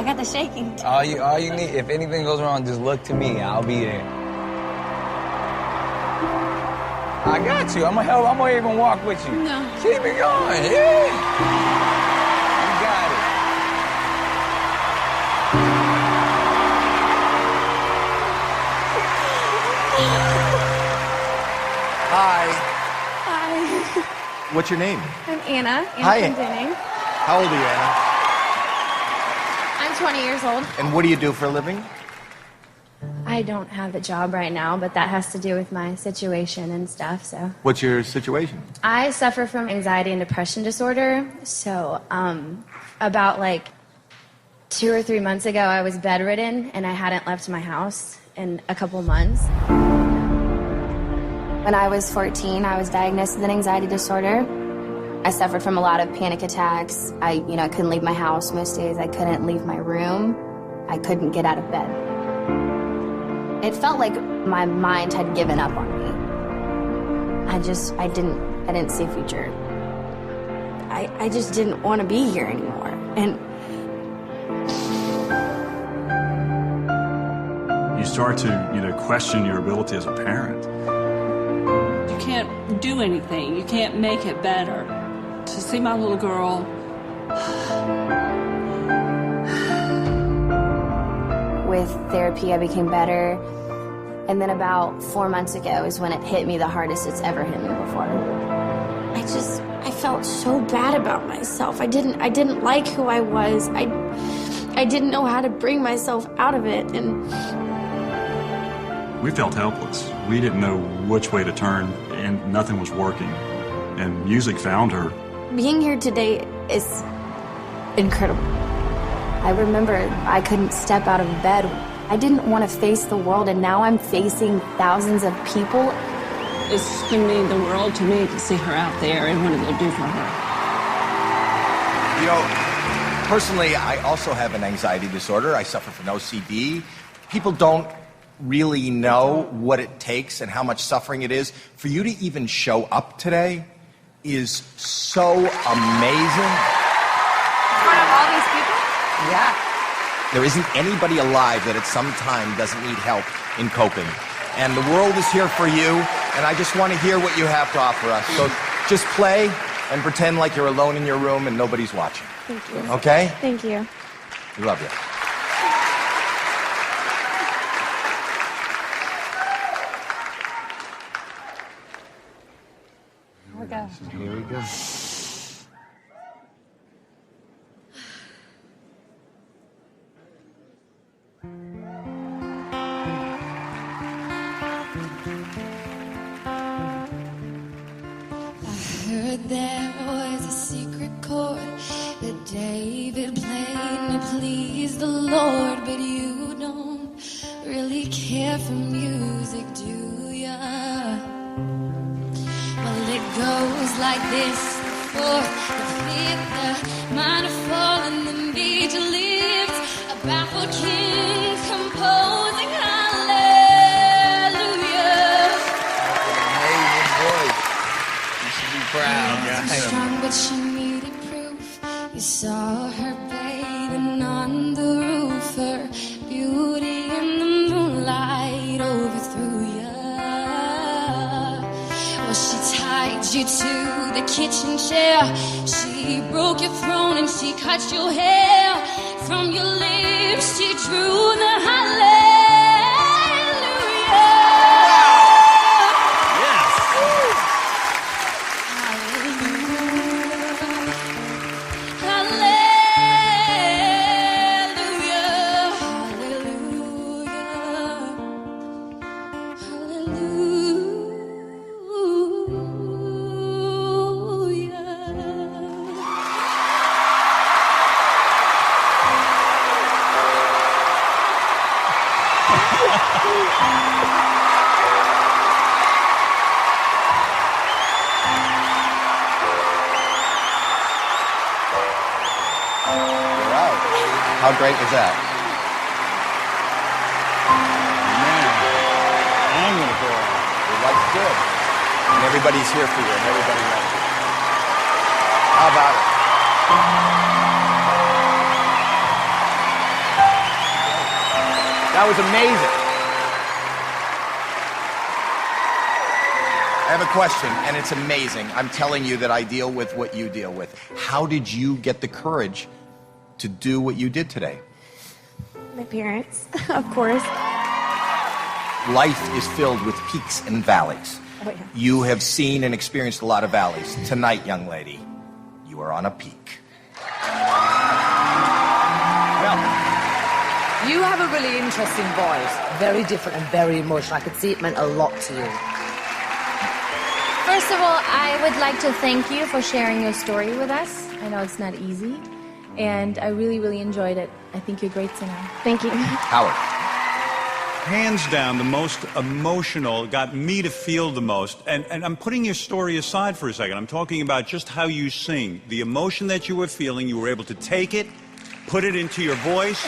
got the shaking. All you need, if anything goes wrong, just look to me. I'll be there. I got you. I'm gonna even walk with you. No. Keep it going. Yeah. You got it. Hi. Hi. What's your name? I'm Anna. Hi. Anna Denning. How old are you, Anna? I'm 20 years old. And what do you do for a living? I don't have a job right now, but that has to do with my situation and stuff, so. What's your situation? I suffer from anxiety and depression disorder, so about like 2 or 3 months ago, I was bedridden and I hadn't left my house in a couple months. When I was 14, I was diagnosed with an anxiety disorder. I suffered from a lot of panic attacks. I couldn't leave my house most days. I couldn't leave my room. I couldn't get out of bed. It felt like my mind had given up on me. I didn't see a future. I just didn't want to be here anymore. And you start to, question your ability as a parent. You can't do anything. You can't make it better. To see my little girl. with therapy, I became better. And then about 4 months ago is when it hit me the hardest it's ever hit me before. I felt so bad about myself. I didn't like who I was. I didn't know how to bring myself out of it, and we felt helpless. We didn't know which way to turn, and nothing was working. And music found her. being here today is incredible. I remember I couldn't step out of bed. I didn't want to face the world, and now I'm facing thousands of people. It's going to mean the world to me to see her out there and what it will do for her. You know, personally, I also have an anxiety disorder. I suffer from OCD. People don't really know what it takes and how much suffering it is. For you to even show up today is so amazing. In front of all these people? Yeah. There isn't anybody alive that at some time doesn't need help in coping. And the world is here for you, and I just want to hear what you have to offer us. So just play and pretend like you're alone in your room and nobody's watching. Thank you. Okay? Thank you. We love you. Here we go. Here we go. Heard there was a secret chord that David played to please the Lord, but you don't really care for music, do ya? Well, it goes like this: the fourth, the fifth, the minor fall, and the major lift. A baffled king composing hallelujah. Proud, guys. Strong, but she needed proof. You saw her bathing on the roof. Her beauty in the moonlight overthrew ya. Well, she tied you to the kitchen chair. She broke your throne and she cut your hair. From your lips she drew the hallelujah. How great was that? Man, I'm gonna go. Your life's good. And everybody's here for you, and everybody loves you. How about it? That was amazing. I have a question, and it's amazing. I'm telling you that I deal with what you deal with. How did you get the courage to do what you did today? My parents, of course. Life is filled with peaks and valleys. Oh, yeah. You have seen and experienced a lot of valleys. Tonight, young lady, you are on a peak. Well, You have a really interesting voice, very different and very emotional. I could see it meant a lot to you. First of all, I would like to thank you for sharing your story with us. I know it's not easy, and I really, really enjoyed it. I think you're a great singer. Thank you. Howard. Hands down, the most emotional, got me to feel the most. And I'm putting your story aside for a second. I'm talking about just how you sing. The emotion that you were feeling, you were able to take it, put it into your voice,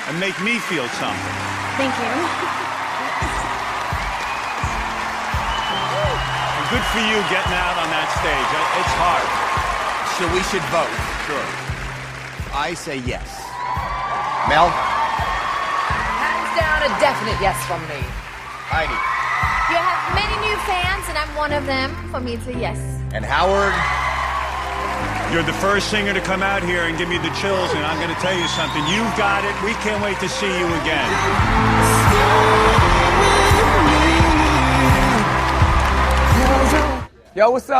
and make me feel something. Thank you. And good for you getting out on that stage. It's hard. So we should vote. Sure. I say yes. Mel? Hands down, a definite yes from me. Heidi. You have many new fans, and I'm one of them. For me, it's a yes. And Howard? You're the first singer to come out here and give me the chills, and I'm going to tell you something. You've got it. We can't wait to see you again. Yo, what's up?